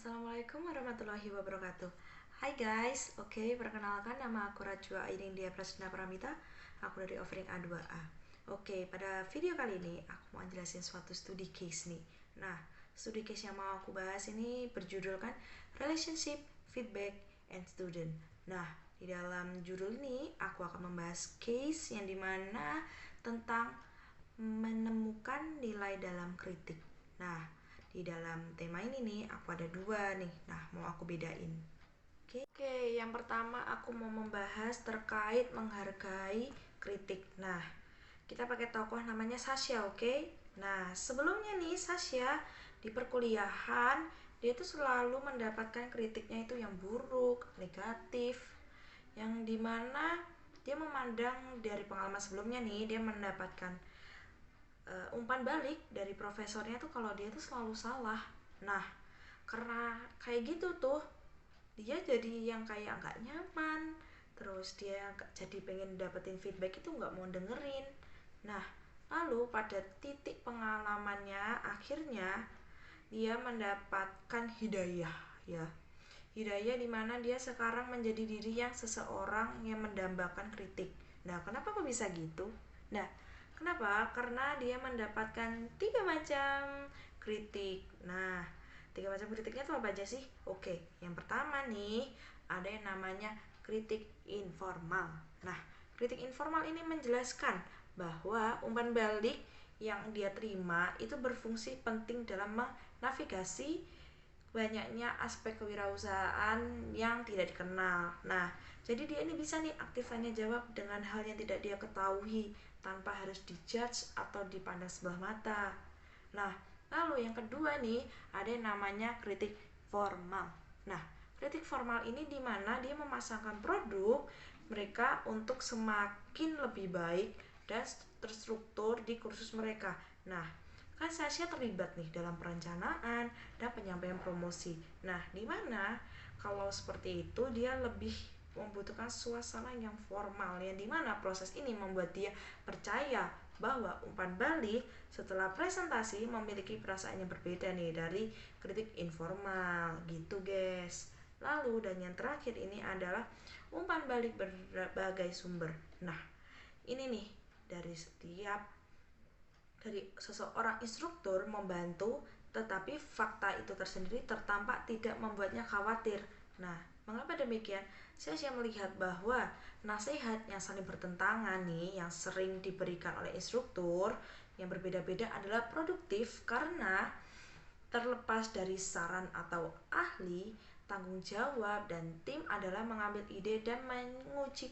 Assalamualaikum warahmatullahi wabarakatuh. Hai guys, perkenalkan nama aku Rajwa Ainindya Prasna Pramita. Aku dari Offering A2A. Pada video kali ini aku mau jelasin suatu studi case nih. Nah, studi case yang mau aku bahas ini berjudulkan Relationship, Feedback, and Student. Nah, di dalam judul ini aku akan membahas case yang dimana tentang menemukan nilai dalam kritik. Nah, di dalam tema ini nih aku ada dua nih. Nah, mau aku bedain. Oke, yang pertama aku mau membahas terkait menghargai kritik. Nah, kita pakai tokoh namanya Sasha, oke? Nah, sebelumnya nih Sasha di perkuliahan dia tuh selalu mendapatkan kritiknya itu yang buruk, negatif, yang dimana dia memandang dari pengalaman sebelumnya nih dia mendapatkan umpan balik dari profesornya tuh kalau dia tuh selalu salah. Nah, karena kayak gitu tuh dia jadi yang kayak nggak nyaman, terus dia jadi pengen dapetin feedback itu nggak mau dengerin. Nah, lalu pada titik pengalamannya akhirnya dia mendapatkan hidayah, ya. Hidayah dimana dia sekarang menjadi diri yang seseorang yang mendambakan kritik. Nah, kenapa kok bisa gitu? Nah, kenapa? Karena dia mendapatkan 3 macam kritik. Nah, 3 macam kritiknya itu apa aja sih? Yang pertama nih, ada yang namanya kritik informal. Nah, kritik informal ini menjelaskan bahwa umpan balik yang dia terima itu berfungsi penting dalam menavigasi banyaknya aspek kewirausahaan yang tidak dikenal. Nah, jadi dia ini bisa nih aktifannya jawab dengan hal yang tidak dia ketahui tanpa harus dijudge atau dipandang sebelah mata. Nah, lalu yang kedua nih ada yang namanya kritik formal. Nah, kritik formal ini dimana dia memasangkan produk mereka untuk semakin lebih baik dan terstruktur di kursus mereka. Nah, kan Sasha terlibat nih dalam perencanaan dan penyampaian promosi. Nah, dimana kalau seperti itu dia lebih membutuhkan suasana yang formal, yang dimana proses ini membuat dia percaya bahwa umpan balik setelah presentasi memiliki perasaan yang berbeda nih dari kritik informal gitu guys. Lalu dan yang terakhir ini adalah umpan balik berbagai sumber. Nah, ini nih dari seseorang instruktur membantu, tetapi fakta itu tersendiri tertampak tidak membuatnya khawatir. Nah, mengapa demikian? Saya melihat bahwa nasihat yang saling bertentangan nih, yang sering diberikan oleh instruktur yang berbeda-beda adalah produktif karena terlepas dari saran atau ahli, tanggung jawab dan tim adalah mengambil ide dan menguji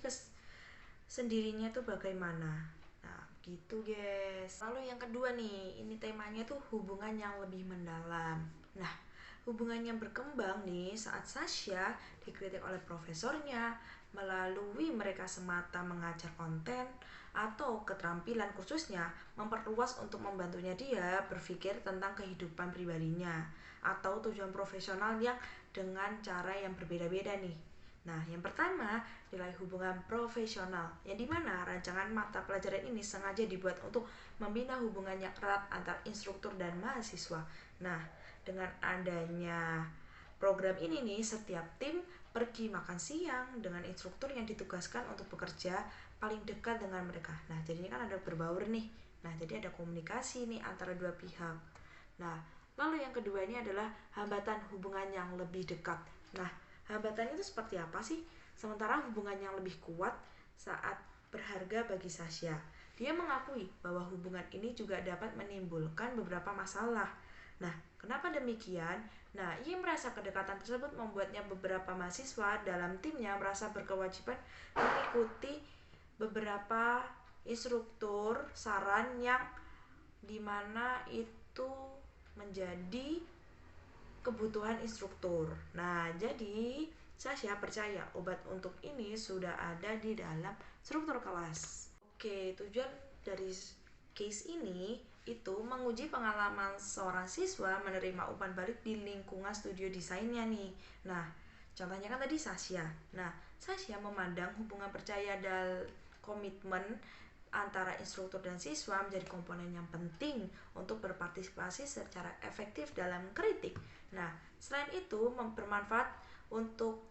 sendirinya tuh bagaimana. Nah, gitu guys. Lalu yang kedua nih, ini temanya tuh hubungan yang lebih mendalam. Nah, hubungan yang berkembang nih saat Sasha dikritik oleh profesornya melalui mereka semata mengajar konten atau keterampilan khususnya memperluas untuk membantunya dia berpikir tentang kehidupan pribadinya atau tujuan profesional yang dengan cara yang berbeda-beda nih. Nah, yang pertama, nilai hubungan profesional, yang dimana rancangan mata pelajaran ini sengaja dibuat untuk membina hubungan yang erat antar instruktur dan mahasiswa. Nah, dengan adanya program ini nih, setiap tim pergi makan siang dengan instruktur yang ditugaskan untuk bekerja paling dekat dengan mereka. Nah, jadinya kan ada berbaur nih. Nah, jadi ada komunikasi nih antara dua pihak. Nah, lalu yang kedua ini adalah hambatan hubungan yang lebih dekat. Nah, hambatannya itu seperti apa sih? Sementara hubungan yang lebih kuat saat berharga bagi Sasha. Dia mengakui bahwa hubungan ini juga dapat menimbulkan beberapa masalah. Nah, kenapa demikian? Nah, ia merasa kedekatan tersebut membuatnya beberapa mahasiswa dalam timnya merasa berkewajiban mengikuti beberapa instruktur saran yang dimana itu menjadi kebutuhan instruktur. Nah, jadi Sasha percaya obat untuk ini sudah ada di dalam struktur kelas. Tujuan dari case ini itu menguji pengalaman seorang siswa menerima umpan balik di lingkungan studio desainnya nih. Nah, contohnya kan tadi Sasha. Nah, Sasha memandang hubungan percaya dan komitmen antara instruktur dan siswa menjadi komponen yang penting untuk berpartisipasi secara efektif dalam kritik. Nah, Selain itu, bermanfaat untuk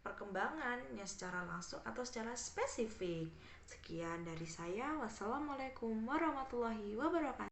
perkembangannya secara langsung atau secara spesifik. Sekian dari saya. Wassalamualaikum warahmatullahi wabarakatuh.